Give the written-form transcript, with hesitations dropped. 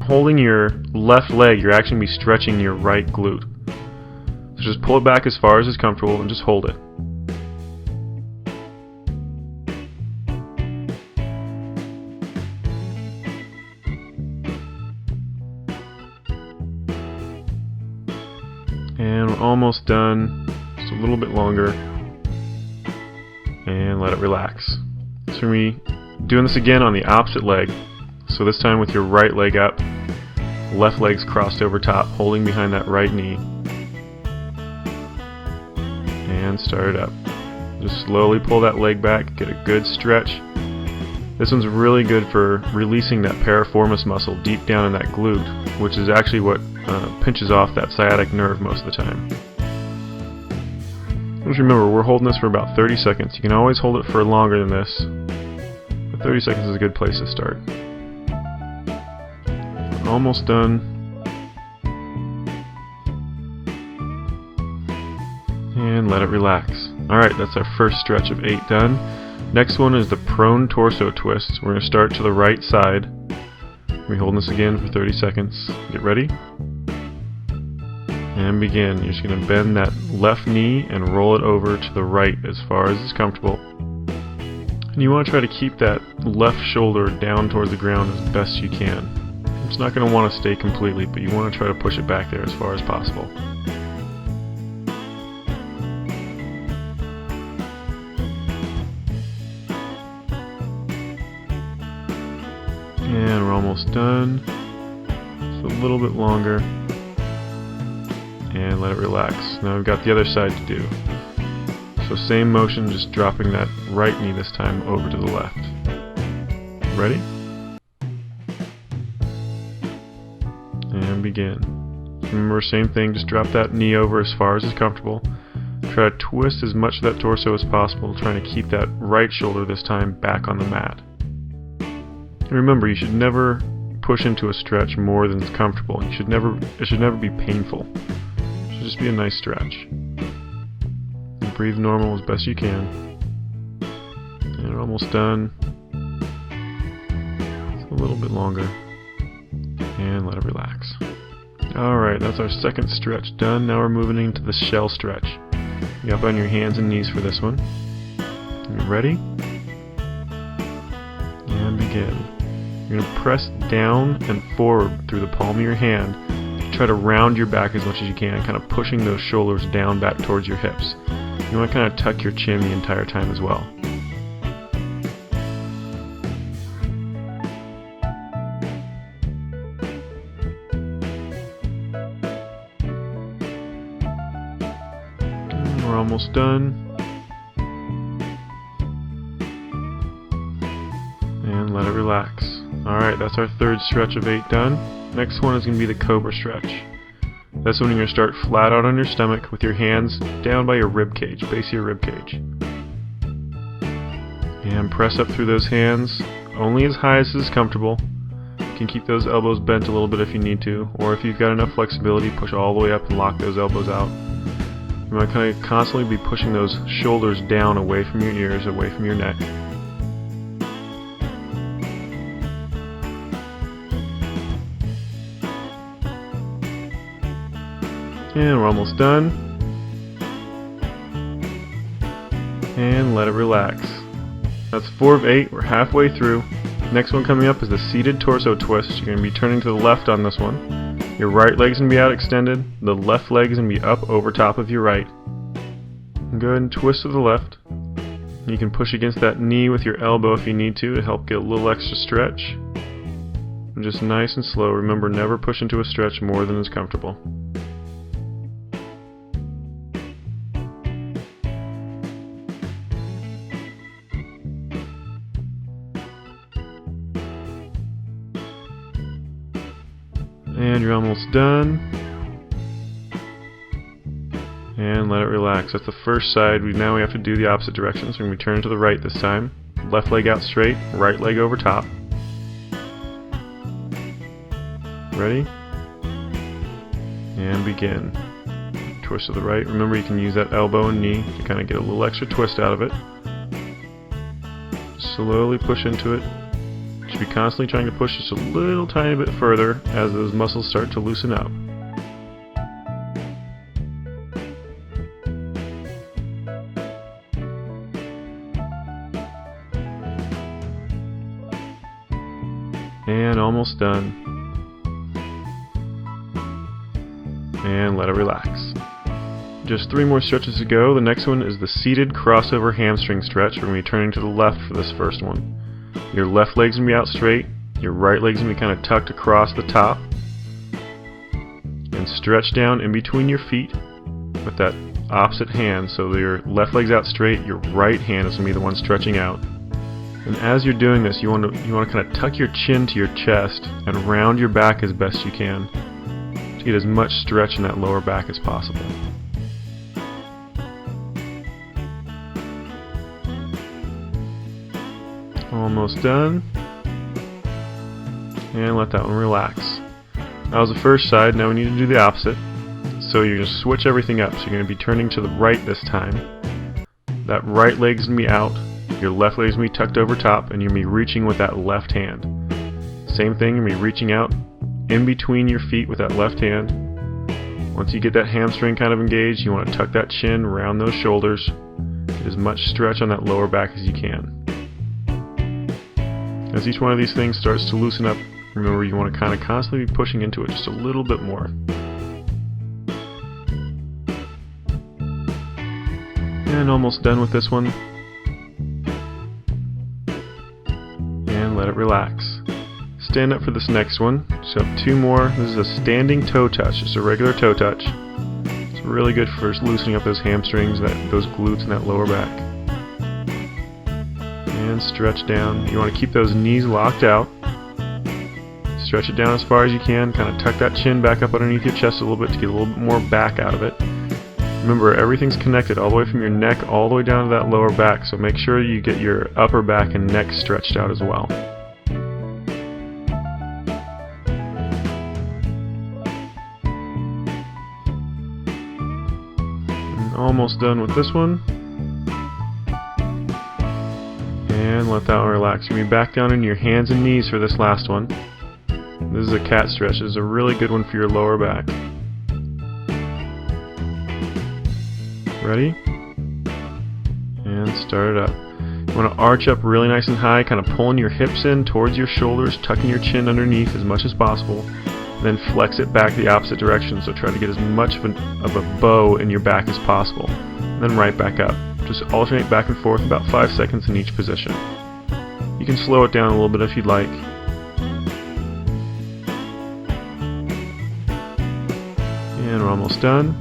holding your left leg, you're actually going to be stretching your right glute. So just pull it back as far as is comfortable and just hold it. And we're almost done. Just a little bit longer. And let it relax. So we're going to be doing this again on the opposite leg. So this time with your right leg up, left leg's crossed over top, holding behind that right knee. And start it up. Just slowly pull that leg back, get a good stretch. This one's really good for releasing that piriformis muscle deep down in that glute, which is actually what pinches off that sciatic nerve most of the time. Just remember, we're holding this for about 30 seconds. You can always hold it for longer than this, but 30 seconds is a good place to start. Almost done. And let it relax. Alright, that's our first stretch of 8 done. Next one is the prone torso twist. We're going to start to the right side. We're holding this again for 30 seconds. Get ready. And begin. You're just going to bend that left knee and roll it over to the right as far as is comfortable. And you want to try to keep that left shoulder down towards the ground as best you can. It's not going to want to stay completely, but you want to try to push it back there as far as possible. And we're almost done. Just a little bit longer. And let it relax. Now we've got the other side to do. So same motion, just dropping that right knee this time over to the left. Ready? And begin. Remember, same thing, just drop that knee over as far as is comfortable. Try to twist as much of that torso as possible, trying to keep that right shoulder this time back on the mat. And remember, you should never push into a stretch more than is comfortable. It should never be painful. It should just be a nice stretch. And breathe normal as best you can. And we're almost done. It's a little bit longer. And let it relax. Alright, that's our second stretch done. Now we're moving into the shell stretch. You up on your hands and knees for this one. You ready? And begin. You're going to press down and forward through the palm of your hand. Try to round your back as much as you can, kind of pushing those shoulders down back towards your hips. You want to kind of tuck your chin the entire time as well. We're almost done. And let it relax. Alright, that's our third stretch of 8 done. Next one is going to be the cobra stretch. This one you're going to start flat out on your stomach with your hands down by your rib cage, base of your rib cage. And press up through those hands, only as high as is comfortable. You can keep those elbows bent a little bit if you need to, or if you've got enough flexibility, push all the way up and lock those elbows out. You want to kind of constantly be pushing those shoulders down away from your ears, away from your neck. And we're almost done. And let it relax. That's 4 of 8. We're halfway through. Next one coming up is the seated torso twist. You're going to be turning to the left on this one. Your right leg's going to be out extended. The left leg is going to be up over top of your right. And go ahead and twist to the left. You can push against that knee with your elbow if you need to help get a little extra stretch. And just nice and slow. Remember, never push into a stretch more than is comfortable. And you're almost done. And let it relax. That's the first side. Now we have to do the opposite direction. So we're going to be turning to the right this time. Left leg out straight, right leg over top. Ready? And begin. Twist to the right. Remember, you can use that elbow and knee to kind of get a little extra twist out of it. Slowly push into it. You should be constantly trying to push just a little tiny bit further as those muscles start to loosen up. And almost done. And let it relax. Just 3 more stretches to go. The next one is the seated crossover hamstring stretch. We're going to be turning to the left for this first one. Your left leg's going to be out straight. Your right leg's going to be kind of tucked across the top. And stretch down in between your feet with that opposite hand. So your left leg's out straight, your right hand is going to be the one stretching out. And as you're doing this, you want to kind of tuck your chin to your chest and round your back as best you can to get as much stretch in that lower back as possible. Almost done. And let that one relax. That was the first side. Now we need to do the opposite. So you're going to switch everything up. So you're going to be turning to the right this time. That right leg's going to be out. Your left leg's going to be tucked over top, and you're going to be reaching with that left hand. Same thing, you're going to be reaching out in between your feet with that left hand. Once you get that hamstring kind of engaged, you want to tuck that chin around those shoulders. Get as much stretch on that lower back as you can. As each one of these things starts to loosen up, remember you want to kind of constantly be pushing into it just a little bit more. And almost done with this one. And let it relax. Stand up for this next one. So have 2 more. This is a standing toe touch, just a regular toe touch. It's really good for loosening up those hamstrings, those glutes, and that lower back. And stretch down. You want to keep those knees locked out. Stretch it down as far as you can. Kind of tuck that chin back up underneath your chest a little bit to get a little bit more back out of it. Remember, everything's connected all the way from your neck all the way down to that lower back, so make sure you get your upper back and neck stretched out as well. And almost done with this one. And let that one relax. You're going to be back down into your hands and knees for this last one. This is a cat stretch. This is a really good one for your lower back. Ready? And start it up. You want to arch up really nice and high, kind of pulling your hips in towards your shoulders, tucking your chin underneath as much as possible, and then flex it back the opposite direction. So try to get as much of a bow in your back as possible. And then right back up. Just alternate back and forth about 5 seconds in each position. You can slow it down a little bit if you'd like. And we're almost done.